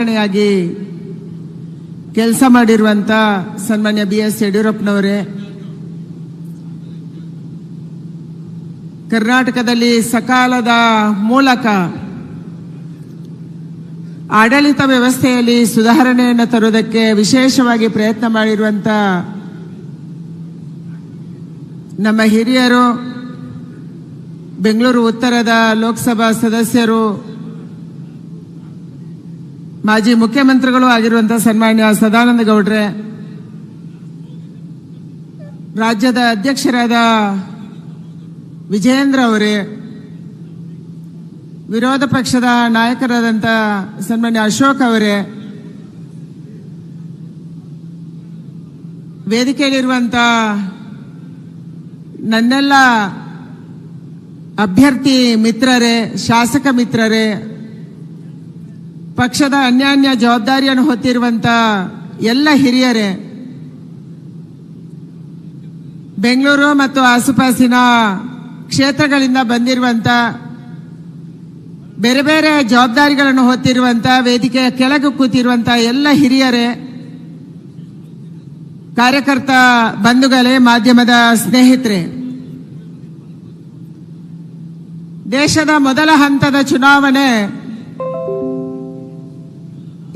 ಾಗಿ ಕೆಲಸ ಮಾಡಿರುವಂತ ಸನ್ಮಾನ್ಯ BS ಯಡಿಯೂರಪ್ಪನವರೇ, ಕರ್ನಾಟಕದಲ್ಲಿ ಸಕಾಲದ ಮೂಲಕ ಆಡಳಿತ ವ್ಯವಸ್ಥೆಯಲ್ಲಿ ಸುಧಾರಣೆಯನ್ನು ತರುವುದಕ್ಕೆ ವಿಶೇಷವಾಗಿ ಪ್ರಯತ್ನ ಮಾಡಿರುವಂತ ನಮ್ಮ ಹಿರಿಯರು, ಬೆಂಗಳೂರು ಉತ್ತರದ ಲೋಕಸಭಾ ಸದಸ್ಯರು, ಮಾಜಿ ಮುಖ್ಯಮಂತ್ರಿಗಳು ಆಗಿರುವಂತಹ ಸನ್ಮಾನ್ಯ ಸದಾನಂದ ಗೌಡ್ರೆ, ರಾಜ್ಯದ ಅಧ್ಯಕ್ಷರಾದ ವಿಜಯೇಂದ್ರ ಅವರೇ, ವಿರೋಧ ಪಕ್ಷದ ನಾಯಕರಾದಂಥ ಸನ್ಮಾನ್ಯ ಅಶೋಕ್ ಅವರೇ, ವೇದಿಕೆಯಲ್ಲಿರುವಂಥ ನನ್ನೆಲ್ಲ ಅಭ್ಯರ್ಥಿ ಮಿತ್ರರೇ, ಶಾಸಕ ಮಿತ್ರರೇ, ಪಕ್ಷದ ಅನ್ಯಾನ್ಯ ಜವಾಬ್ದಾರಿಯನ್ನು ಹೊತ್ತಿರುವಂತ ಎಲ್ಲ ಹಿರಿಯರೇ, ಬೆಂಗಳೂರು ಮತ್ತು ಆಸುಪಾಸಿನ ಕ್ಷೇತ್ರಗಳಿಂದ ಬಂದಿರುವಂತ ಬೇರೆ ಬೇರೆ ಜವಾಬ್ದಾರಿಗಳನ್ನು ಹೊತ್ತಿರುವಂತ ವೇದಿಕೆಯ ಕೆಳಗೆ ಕೂತಿರುವಂತ ಎಲ್ಲ ಹಿರಿಯರೇ, ಕಾರ್ಯಕರ್ತ ಬಂಧುಗಳೇ, ಮಾಧ್ಯಮದ ಸ್ನೇಹಿತರೆ, ದೇಶದ ಮೊದಲ ಹಂತದ ಚುನಾವಣೆ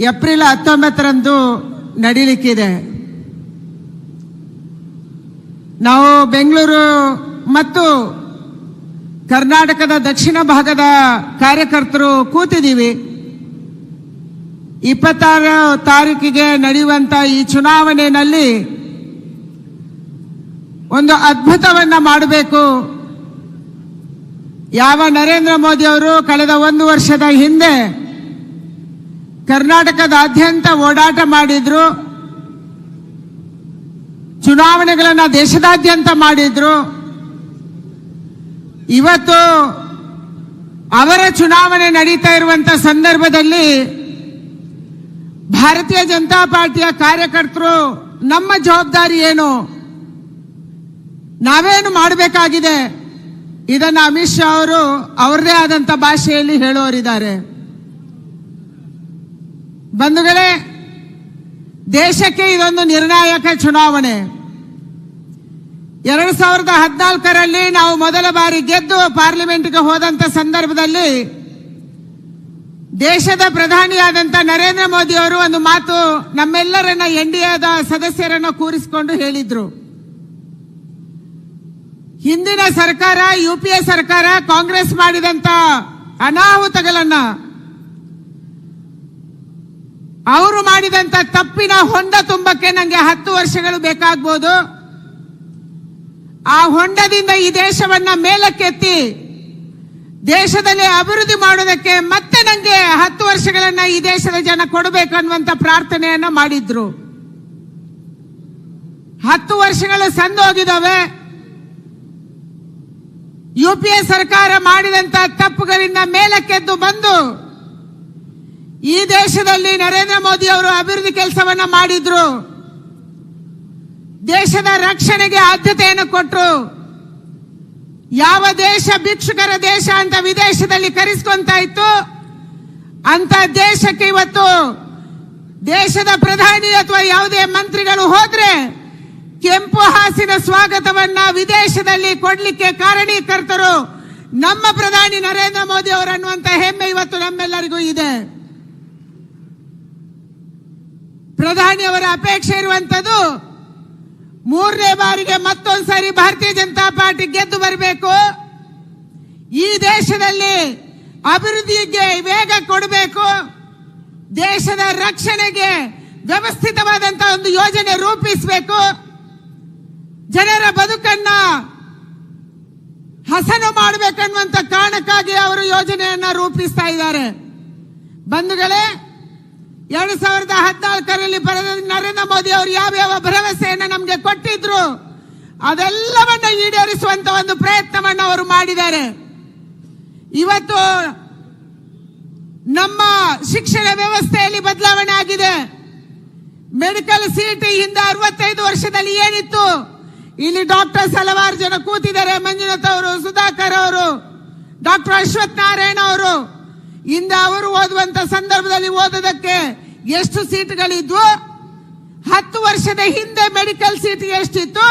ಏಪ್ರಿಲ್ 19ರಂದು ನಡೀಲಿಕ್ಕಿದೆ. ನಾವು ಬೆಂಗಳೂರು ಮತ್ತು ಕರ್ನಾಟಕದ ದಕ್ಷಿಣ ಭಾಗದ ಕಾರ್ಯಕರ್ತರು ಕೂತಿದ್ದೀವಿ. 26 ತಾರೀಕಿಗೆ ನಡೆಯುವಂತ ಈ ಚುನಾವಣೆಯಲ್ಲಿ ಒಂದು ಅದ್ಭುತವನ್ನ ಮಾಡಬೇಕು. ಯಾವ ನರೇಂದ್ರ ಮೋದಿ ಅವರು ಕಳೆದ 1 ವರ್ಷದ ಹಿಂದೆ ಕರ್ನಾಟಕದಾದ್ಯಂತ ಓಡಾಟ ಮಾಡಿದ್ರು, ಚುನಾವಣೆಗಳನ್ನ ದೇಶದಾದ್ಯಂತ ಮಾಡಿದ್ರು, ಇವತ್ತು ಅವರ ಚುನಾವಣೆ ನಡೀತಾ ಇರುವಂತ ಸಂದರ್ಭದಲ್ಲಿ ಭಾರತೀಯ ಜನತಾ ಪಾರ್ಟಿಯ ಕಾರ್ಯಕರ್ತರು ನಮ್ಮ ಜವಾಬ್ದಾರಿ ಏನು, ನಾವೇನು ಮಾಡಬೇಕಾಗಿದೆ, ಇದನ್ನ ಅಮಿತ್ ಶಾ ಅವರು ಅವರದೇ ಆದಂತ ಭಾಷೆಯಲ್ಲಿ ಹೇಳೋರಿದ್ದಾರೆ. ಬಂಧುಗಳೇ, ದೇಶಕ್ಕೆ ಇದೊಂದು ನಿರ್ಣಾಯಕ ಚುನಾವಣೆ. 2014ರಲ್ಲಿ ನಾವು ಮೊದಲ ಬಾರಿ ಗೆದ್ದು ಪಾರ್ಲಿಮೆಂಟ್ಗೆ ಹೋದಂತ ಸಂದರ್ಭದಲ್ಲಿ ದೇಶದ ಪ್ರಧಾನಿಯಾದಂತ ನರೇಂದ್ರ ಮೋದಿ ಅವರು ಒಂದು ಮಾತು ನಮ್ಮೆಲ್ಲರನ್ನ NDAದ ಸದಸ್ಯರನ್ನ ಕೂರಿಸಿಕೊಂಡು ಹೇಳಿದ್ರು. ಹಿಂದಿನ ಸರ್ಕಾರ, UPA ಸರ್ಕಾರ, ಕಾಂಗ್ರೆಸ್ ಮಾಡಿದಂತ ಅನಾಹುತಗಳನ್ನ, ಅವರು ಮಾಡಿದಂತ ತಪ್ಪಿನ ಹೊಂಡ ತುಂಬಕ್ಕೆ ನಂಗೆ 10 ವರ್ಷಗಳು ಬೇಕಾಗಬಹುದು. ಆ ಹೊಂಡದಿಂದ ಈ ದೇಶವನ್ನ ಮೇಲಕ್ಕೆತ್ತಿ ದೇಶದಲ್ಲಿ ಅಭಿವೃದ್ಧಿ ಮಾಡೋದಕ್ಕೆ ಮತ್ತೆ ನಂಗೆ 10 ವರ್ಷಗಳನ್ನ ಈ ದೇಶದ ಜನ ಕೊಡಬೇಕು ಅನ್ನುವಂತ ಪ್ರಾರ್ಥನೆಯನ್ನ ಮಾಡಿದ್ರು. 10 ವರ್ಷಗಳು ಸಂದು ಹೋಗಿದ್ದಾವೆ. UPA ಸರ್ಕಾರ ಮಾಡಿದಂತ ತಪ್ಪುಗಳಿಂದ ಮೇಲಕ್ಕೆದ್ದು ಬಂದು ಈ ದೇಶದಲ್ಲಿ ನರೇಂದ್ರ ಮೋದಿ ಅವರು ಅಭಿವೃದ್ಧಿ ಕೆಲಸವನ್ನ ಮಾಡಿದ್ರು. ದೇಶದ ರಕ್ಷಣೆಗೆ ಆದ್ಯತೆಯನ್ನು ಕೊಟ್ಟರು. ಯಾವ ದೇಶ ಭಿಕ್ಷುಕರ ದೇಶ ಅಂತ ವಿದೇಶದಲ್ಲಿ ಕರೆಸ್ಕೊಂತ ಇತ್ತು, ಅಂತ ದೇಶಕ್ಕೆ ಇವತ್ತು ದೇಶದ ಪ್ರಧಾನಿ ಅಥವಾ ಯಾವುದೇ ಮಂತ್ರಿಗಳು ಹೋದ್ರೆ ಕೆಂಪು ಹಾಸಿನ ಸ್ವಾಗತವನ್ನ ವಿದೇಶದಲ್ಲಿ ಕೊಡ್ಲಿಕ್ಕೆ ಕಾರಣೀಕರ್ತರು ನಮ್ಮ ಪ್ರಧಾನಿ ನರೇಂದ್ರ ಮೋದಿ ಅವರು ಅನ್ನುವಂತ ಹೆಮ್ಮೆ ಇವತ್ತು ನಮ್ಮೆಲ್ಲರಿಗೂ ಇದೆ. ಪ್ರಧಾನಿಯವರ ಅಪೇಕ್ಷೆ ಇರುವಂತದ್ದು 3ನೇ ಬಾರಿಗೆ ಮತ್ತೊಂದ್ಸಾರಿ ಭಾರತೀಯ ಜನತಾ ಪಾರ್ಟಿ ಗೆದ್ದು ಬರಬೇಕು, ಈ ದೇಶದಲ್ಲಿ ಅಭಿವೃದ್ಧಿಗೆ ವೇಗ ಕೊಡಬೇಕು, ದೇಶದ ರಕ್ಷಣೆಗೆ ವ್ಯವಸ್ಥಿತವಾದಂತಹ ಒಂದು ಯೋಜನೆ ರೂಪಿಸಬೇಕು, ಜನರ ಬದುಕನ್ನ ಹಸನು ಮಾಡಬೇಕನ್ನುವಂತ ಕಾರಣಕ್ಕಾಗಿ ಅವರು ಯೋಜನೆಯನ್ನ ರೂಪಿಸ್ತಾ ಇದ್ದಾರೆ. ಬಂಧುಗಳೇ, 2014ರಲ್ಲಿ ನರೇಂದ್ರ ಮೋದಿ ಅವರು ಯಾವ್ಯಾವ ಭರವಸೆಯನ್ನ ನಮಗೆ ಕೊಟ್ಟಿದ್ರು ಅದೆಲ್ಲವನ್ನ ಈಡೇರಿಸುವಂತ ಒಂದು ಪ್ರಯತ್ನವನ್ನು ಅವರು ಮಾಡಿದ್ದಾರೆ. ಇವತ್ತು ನಮ್ಮ ಶಿಕ್ಷಣ ವ್ಯವಸ್ಥೆಯಲ್ಲಿ ಬದಲಾವಣೆ ಆಗಿದೆ. ಮೆಡಿಕಲ್ ಸೀಟ್ ಹಿಂದೆ 65 ವರ್ಷದಲ್ಲಿ ಏನಿತ್ತು, ಇಲ್ಲಿ ಡಾಕ್ಟರ್ಸ್ ಹಲವಾರು ಜನ ಕೂತಿದ್ದಾರೆ. ಮಂಜುನಾಥ್ ಅವರು, ಸುಧಾಕರ್ ಅವರು, ಡಾಕ್ಟರ್ ಅಶ್ವಥ್ ನಾರಾಯಣ ಅವರು, ಇಂದ ಅವರು ಓದುವಂತ ಸಂದರ್ಭದಲ್ಲಿ ಓದೋದಕ್ಕೆ ಎಷ್ಟು ಸೀಟ್ಗಳಿದ್ವು? 10 ವರ್ಷದ ಹಿಂದೆ ಮೆಡಿಕಲ್ ಸೀಟ್ ಎಷ್ಟಿತ್ತು?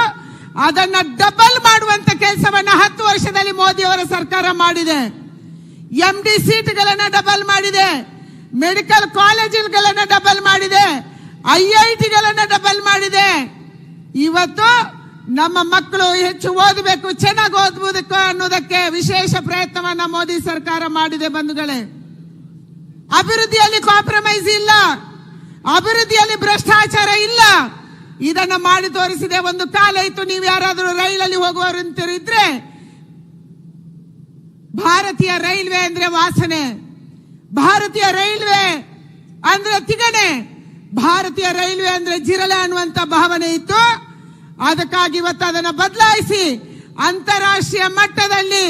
ಅದನ್ನ ಡಬಲ್ ಮಾಡುವಂತ ಕೆಲಸವನ್ನ 10 ವರ್ಷದಲ್ಲಿ ಮೋದಿ ಅವರ ಸರ್ಕಾರ ಮಾಡಿದೆ. MD ಸೀಟ್ಗಳನ್ನ ಡಬಲ್ ಮಾಡಿದೆ, ಮೆಡಿಕಲ್ ಕಾಲೇಜುಗಳನ್ನ ಡಬಲ್ ಮಾಡಿದೆ, IITಗಳನ್ನ ಡಬಲ್ ಮಾಡಿದೆ. ಇವತ್ತು ನಮ್ಮ ಮಕ್ಕಳು ಹೆಚ್ಚು ಓದಬೇಕು, ಚೆನ್ನಾಗಿ ಓದಬೇಕು ಅನ್ನೋದಕ್ಕೆ ವಿಶೇಷ ಪ್ರಯತ್ನವನ್ನ ಮೋದಿ ಸರ್ಕಾರ ಮಾಡಿದೆ. ಬಂಧುಗಳೇ, ಅಭಿವೃದ್ಧಿಯಲ್ಲಿ ಕಾಂಪ್ರಮೈಸ್ ಇಲ್ಲ, ಅಭಿವೃದ್ಧಿಯಲ್ಲಿ ಭ್ರಷ್ಟಾಚಾರ ಇಲ್ಲ. ಇದನ್ನ ಮಾಡಿ ತೋರಿಸಿದೆ. ಒಂದು ಕಾಲ ಇತ್ತು, ನೀವು ಯಾರಾದರೂ ರೈಲಲ್ಲಿ ಹೋಗುವವರಂತಿದ್ರೆ ಭಾರತೀಯ ರೈಲ್ವೆ ಅಂದ್ರೆ ವಾಸನೆ, ಭಾರತೀಯ ರೈಲ್ವೆ ಅಂದ್ರೆ ತಿಗಣೆ, ಭಾರತೀಯ ರೈಲ್ವೆ ಅಂದ್ರೆ ಜಿರಳೆ ಅನ್ನುವಂತ ಭಾವನೆ ಇತ್ತು. ಅದಕ್ಕಾಗಿ ಇವತ್ತು ಅದನ್ನ ಬದಲಾಯಿಸಿ ಅಂತಾರಾಷ್ಟ್ರೀಯ ಮಟ್ಟದಲ್ಲಿ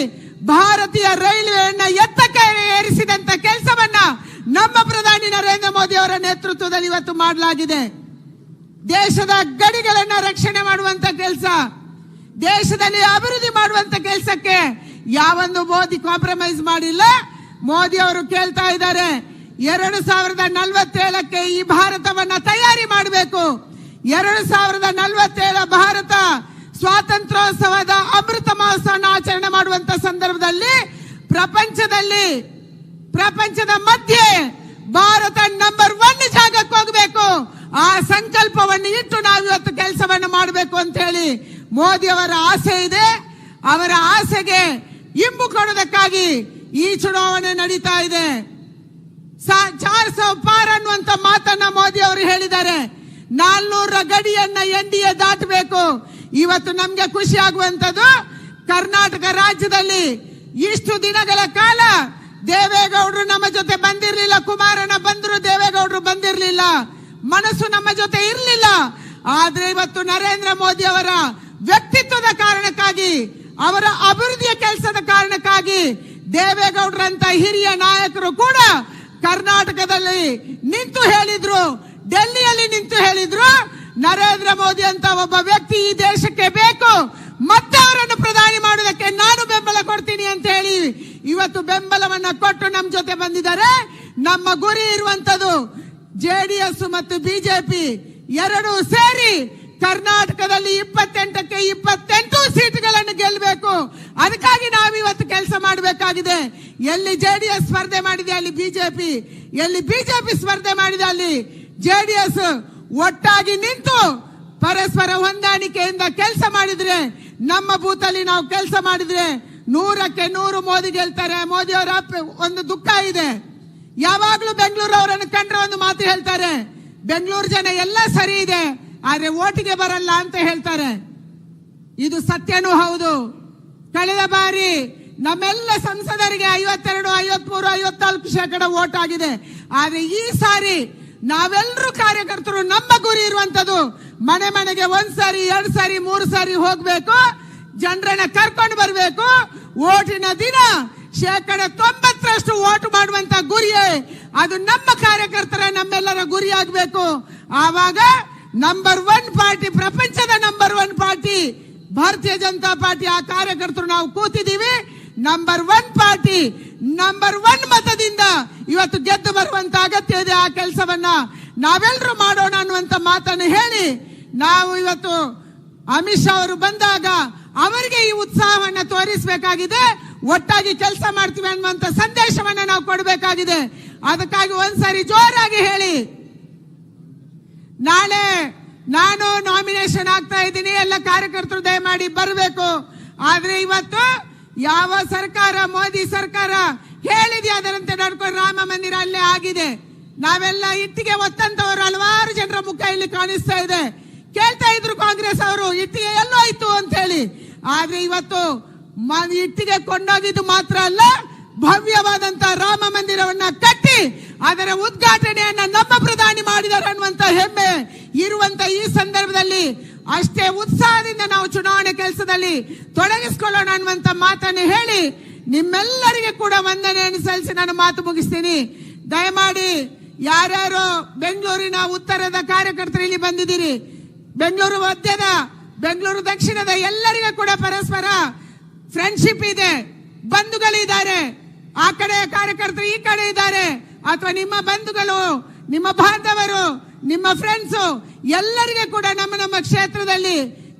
ಭಾರತೀಯ ರೈಲ್ವೆಯನ್ನ ಎತ್ತಕ್ಕೆ ಏರಿಸಿದಂತ ಕೆಲಸವನ್ನ ನಮ್ಮ ಪ್ರಧಾನಿ ನರೇಂದ್ರ ಮೋದಿ ಅವರ ನೇತೃತ್ವದಲ್ಲಿ ಇವತ್ತು ಮಾಡಲಾಗಿದೆ. ದೇಶದ ಗಡಿಗಳನ್ನ ರಕ್ಷಣೆ ಮಾಡುವಂತ ಕೆಲಸ, ದೇಶದಲ್ಲಿ ಅಭಿವೃದ್ಧಿ ಮಾಡುವಂತ ಕೆಲಸಕ್ಕೆ ಯಾವೊಂದು ಮೋದಿ ಕಾಂಪ್ರಮೈಸ್ ಮಾಡಿಲ್ಲ. ಮೋದಿ ಅವರು ಕೇಳ್ತಾ ಇದ್ದಾರೆ, 2047ಕ್ಕೆ ಈ ಭಾರತವನ್ನ ತಯಾರಿ ಮಾಡಬೇಕು. 2047 ಭಾರತ ಸ್ವಾತಂತ್ರ್ಯೋತ್ಸವದ ಅಮೃತ ಮಹೋತ್ಸವನ ಆಚರಣೆ ಮಾಡುವಂತ ಸಂದರ್ಭದಲ್ಲಿ ಪ್ರಪಂಚದ ಮಧ್ಯೆ ಭಾರತ ನಂಬರ್ 1 ಜಾಗಕ್ಕೆ ಹೋಗಬೇಕು. ಆ ಸಂಕಲ್ಪವನ್ನು ಇಟ್ಟು ನಾವು ಇವತ್ತು ಕೆಲಸವನ್ನು ಮಾಡಬೇಕು ಅಂತ ಹೇಳಿ ಮೋದಿ ಅವರ ಆಸೆ ಇದೆ. ಅವರ ಆಸೆಗೆ ಇಂಬು ಕೊಡೋದಕ್ಕಾಗಿ ಈ ಚುನಾವಣೆ ನಡೀತಾ ಇದೆ. 400 ಪಾರ್ ಅನ್ನುವಂತ ಮಾತನ್ನ ಮೋದಿ ಅವರು ಹೇಳಿದ್ದಾರೆ. 400 ಗಡಿಯನ್ನ NDA ದಾಟಬೇಕು. ಇವತ್ತು ನಮ್ಗೆ ಖುಷಿ ಆಗುವಂತದ್ದು, ಕರ್ನಾಟಕ ರಾಜ್ಯದಲ್ಲಿ ಇಷ್ಟು ದಿನಗಳ ಕಾಲ ದೇವೇಗೌಡರು ನಮ್ಮ ಜೊತೆ ಬಂದಿರಲಿಲ್ಲ. ಕುಮಾರಣ್ಣ ಬಂದ್ರು, ದೇವೇಗೌಡರು ಬಂದಿರಲಿಲ್ಲ. ಮನಸ್ಸು ನಮ್ಮ ಜೊತೆ ಇರಲಿಲ್ಲ. ಆದ್ರೆ ಇವತ್ತು ನರೇಂದ್ರ ಮೋದಿ ಅವರ ವ್ಯಕ್ತಿತ್ವದ ಕಾರಣಕ್ಕಾಗಿ, ಅವರ ಅಭಿವೃದ್ಧಿಯ ಕೆಲಸದ ಕಾರಣಕ್ಕಾಗಿ ದೇವೇಗೌಡರಂತ ಹಿರಿಯ ನಾಯಕರು ಕೂಡ ಕರ್ನಾಟಕದಲ್ಲಿ ನಿಂತು ಹೇಳಿದ್ರು, ಡೆಲ್ಲಿಯಲ್ಲಿ ನಿಂತು ಹೇಳಿದ್ರು, ನರೇಂದ್ರ ಮೋದಿ ಅಂತ ಒಬ್ಬ ವ್ಯಕ್ತಿ ಈ ದೇಶಕ್ಕೆ ಬೇಕು, ಮತ್ತೆ ಅವರನ್ನು ಪ್ರಧಾನಿ ಮಾಡುವುದಕ್ಕೆ ನಾನು ಬೆಂಬಲ ಕೊಡ್ತೀನಿ ಅಂತ ಹೇಳಿ ಇವತ್ತು ಬೆಂಬಲವನ್ನ ಕೊಟ್ಟು ನಮ್ಮ ಜೊತೆ ಬಂದಿದ್ದಾರೆ. ನಮ್ಮ ಗುರಿ ಇರುವಂತದ್ದು JDS ಮತ್ತು ಬಿಜೆಪಿ ಎರಡೂ ಸೇರಿ ಕರ್ನಾಟಕದಲ್ಲಿ 28ಕ್ಕೆ 28 ಸೀಟ್ಗಳನ್ನು ಗೆಲ್ಲಬೇಕು. ಅದಕ್ಕಾಗಿ ನಾವು ಇವತ್ತು ಕೆಲಸ ಮಾಡಬೇಕಾಗಿದೆ. ಎಲ್ಲಿ JDS ಸ್ಪರ್ಧೆ ಮಾಡಿದೆ ಅಲ್ಲಿ ಬಿಜೆಪಿ, ಎಲ್ಲಿ ಬಿಜೆಪಿ ಸ್ಪರ್ಧೆ ಮಾಡಿದೆ ಅಲ್ಲಿ JDS ಒಟ್ಟಾಗಿ ನಿಂತು ಪರಸ್ಪರ ಹೊಂದಾಣಿಕೆಯಿಂದ ಕೆಲಸ ಮಾಡಿದ್ರೆ, ನಮ್ಮ ಬೂತ್ ಅಲ್ಲಿ ನಾವು ಕೆಲಸ ಮಾಡಿದ್ರೆ 100ಕ್ಕೆ 100 ಮೋದಿ ಗೆಲ್ತಾರೆ. ಮೋದಿ ಅವರ ಒಂದು ದುಃಖ ಇದೆ. ಯಾವಾಗ್ಲೂ ಬೆಂಗಳೂರು ಅವರನ್ನು ಕಂಡ್ರೆ ಒಂದು ಮಾತು ಹೇಳ್ತಾರೆ, ಬೆಂಗಳೂರು ಜನ ಎಲ್ಲ ಸರಿ ಇದೆ ಆದ್ರೆ ಓಟಿಗೆ ಬರಲ್ಲ ಅಂತ ಹೇಳ್ತಾರೆ. ಇದು ಸತ್ಯನೂ ಹೌದು. ಕಳೆದ ಬಾರಿ ನಮ್ಮೆಲ್ಲ ಸಂಸದರಿಗೆ 52, 53, 54% ವೋಟ್ ಆಗಿದೆ. ಆದ್ರೆ ಈ ಸಾರಿ ನಾವೆಲ್ಲರೂ ಕಾರ್ಯಕರ್ತರು, ನಮ್ಮ ಗುರಿ ಇರುವಂತದ್ದು ಮನೆ ಮನೆಗೆ 1 ಸಾರಿ 2 ಸಾರಿ 3 ಸಾರಿ ಹೋಗ್ಬೇಕು, ಜನರನ್ನ ಕರ್ಕೊಂಡು ಬರಬೇಕು. ಓಟಿನ ದಿನ 90% ವೋಟ್ ಮಾಡುವಂತ ಗುರಿಯೇ ಅದು ನಮ್ಮ ಕಾರ್ಯಕರ್ತರ, ನಮ್ಮೆಲ್ಲರ ಗುರಿ ಆಗಬೇಕು. ಆವಾಗ ನಂಬರ್ 1 ಪಾರ್ಟಿ, ಪ್ರಪಂಚದ ನಂಬರ್ 1 ಪಾರ್ಟಿ ಭಾರತೀಯ ಜನತಾ ಪಾರ್ಟಿ, ಆ ಕಾರ್ಯಕರ್ತರು ನಾವು ಕೂತಿದ್ದೀವಿ. ನಂಬರ್ 1 ಪಾರ್ಟಿ, ನಂಬರ್ 1 ಮತದಿಂದ ಇವತ್ತು ಗೆದ್ದು ಬರುವಂತ ಅಗತ್ಯ ಇದೆ. ಆ ಕೆಲಸವನ್ನ ನಾವೆಲ್ಲರೂ ಮಾಡೋಣ ಅನ್ನುವಂತ ಮಾತನ್ನು ಹೇಳಿ, ನಾವು ಇವತ್ತು ಅಮಿತ್ ಶಾ ಅವರು ಬಂದಾಗ ಅವರಿಗೆ ಈ ಉತ್ಸಾಹವನ್ನ ತೋರಿಸಬೇಕಾಗಿದೆ. ಒಟ್ಟಾಗಿ ಕೆಲಸ ಮಾಡ್ತೀವಿ ಅನ್ನುವಂತ ಸಂದೇಶವನ್ನ ನಾವು ಕೊಡಬೇಕಾಗಿದೆ. ಅದಕ್ಕಾಗಿ ಒಂದ್ಸಾರಿ ಜೋರಾಗಿ ಹೇಳಿ, ನಾಳೆ ನಾನು ನಾಮಿನೇಷನ್ ಆಗ್ತಾ ಇದ್ದೀನಿ, ಎಲ್ಲ ಕಾರ್ಯಕರ್ತರು ದಯಮಾಡಿ ಬರಬೇಕು. ಆದ್ರೆ ಇವತ್ತು ಯಾವ ಸರ್ಕಾರ, ಮೋದಿ ಸರ್ಕಾರ ಹೇಳಿದೆ ಅದರಂತೆ ನಡ್ಕೊಂಡು ರಾಮ ಮಂದಿರ ಅಲ್ಲೇ ಆಗಿದೆ. ನಾವೆಲ್ಲ ಇಟ್ಟಿಗೆ ಒತ್ತಂತವರು ಹಲವಾರು ಜನರ ಮುಖ ಇಲ್ಲಿ ಕಾಣಿಸ್ತಾ ಇದೆ. ಕೇಳ್ತಾ ಇದ್ರು ಕಾಂಗ್ರೆಸ್ ಅವರು, ಇಟ್ಟಿಗೆ ಎಲ್ಲೋ ಆಯ್ತು ಅಂತ ಹೇಳಿ. ಆದ್ರೆ ಇವತ್ತು ಇಟ್ಟಿಗೆ ಕೊಂಡೋಗಿದ್ದು ಮಾತ್ರ ಅಲ್ಲ, ಭವ್ಯವಾದಂತಹ ರಾಮ ಮಂದಿರವನ್ನ ಕಟ್ಟಿ ಅದರ ಉದ್ಘಾಟನೆಯನ್ನ ನಮ್ಮ ಪ್ರಧಾನಿ ಮಾಡಿದ್ದಾರೆ ಅನ್ನುವಂತ ಹೆಮ್ಮೆ ಇರುವಂತ ಈ ಸಂದರ್ಭದಲ್ಲಿ ಅಷ್ಟೇ ಉತ್ಸಾಹದಿಂದ ನಾವು ಚುನಾವಣೆ ಕೆಲಸದಲ್ಲಿ ತೊಡಗಿಸಿಕೊಳ್ಳೋಣ ಅನ್ನುವಂತ ಮಾತನ್ನು ಹೇಳಿ ನಿಮ್ಮೆಲ್ಲರಿಗೆ ಕೂಡ ವಂದನೆಯನ್ನು ಸಲ್ಲಿಸಿ ನಾನು ಮಾತು ಮುಗಿಸ್ತೀನಿ. ದಯಮಾಡಿ ಯಾರ್ಯಾರು ಬೆಂಗಳೂರಿನ ಉತ್ತರದ ಕಾರ್ಯಕರ್ತರು ಇಲ್ಲಿ ಬಂದಿದ್ದೀರಿ, ಬೆಂಗಳೂರು ಮಧ್ಯದ, ಬೆಂಗಳೂರು ದಕ್ಷಿಣದ ಎಲ್ಲರಿಗೂ ಕೂಡ ಪರಸ್ಪರ ಫ್ರೆಂಡ್ಶಿಪ್ ಇದೆ, ಬಂಧುಗಳಿದ್ದಾರೆ. ಆ ಕಡೆ ಕಾರ್ಯಕರ್ತರು ಈ ಕಡೆ ಇದ್ದಾರೆ, ಅಥವಾ ನಿಮ್ಮ ಬಂಧುಗಳು, ನಿಮ್ಮ ಬಾಂಧವರು, ನಿಮ್ಮ ಫ್ರೆಂಡ್ಸು ಎಲ್ಲರಿಗೆ ಕೂಡ ನಮ್ಮ ನಮ್ಮ ಕ್ಷೇತ್ರದಲ್ಲಿ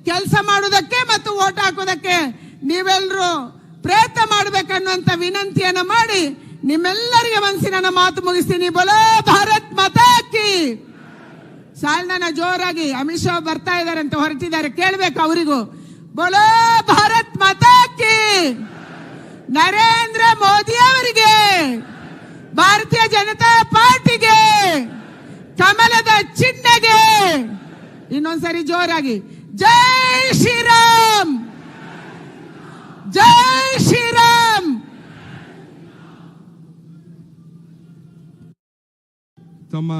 ಕೆಲಸ ಮಾಡುವುದಕ್ಕೆ ಮತ್ತು ವೋಟ್ ಹಾಕೋದಕ್ಕೆ ನೀವೆಲ್ಲರೂ ಪ್ರಯತ್ನ ಮಾಡಬೇಕನ್ನುವಂತ ವಿನಂತಿಯನ್ನ ಮಾಡಿ ನಿಮ್ಮೆಲ್ಲರಿಗೆ ಮನಸ್ಸಿ ನನ್ನ ಮಾತು ಮುಗಿಸ್ತೀನಿ. ಬೋಲೋ ಭಾರತ್ ಮಾತಾ ಕಿ. ಸಾಲ್ನ ಜೋರಾಗಿ ಅಮಿತ್ ಶಾ ಬರ್ತಾ ಇದಾರೆ ಅಂತ ಹೊರಟಿದ್ದಾರೆ, ಕೇಳ್ಬೇಕು ಅವರಿಗೂ. ಬೋಲೋ ಭಾರತ್ ಮಾತಾ ಕಿ. ನರೇಂದ್ರ ಮೋದಿ ಅವರಿಗೆ, ಭಾರತೀಯ ಜನತಾ ಪಾರ್ಟಿಗೆ, ಕಮಲದ ಚಿಹ್ನೆಗೆ ಇನ್ನೊಂದ್ಸರಿ ಜೋರಾಗಿ ಜೈ ಶ್ರೀರಾಮ್, ಜೈ ಶ್ರೀರಾಮ್. ತಮ್ಮ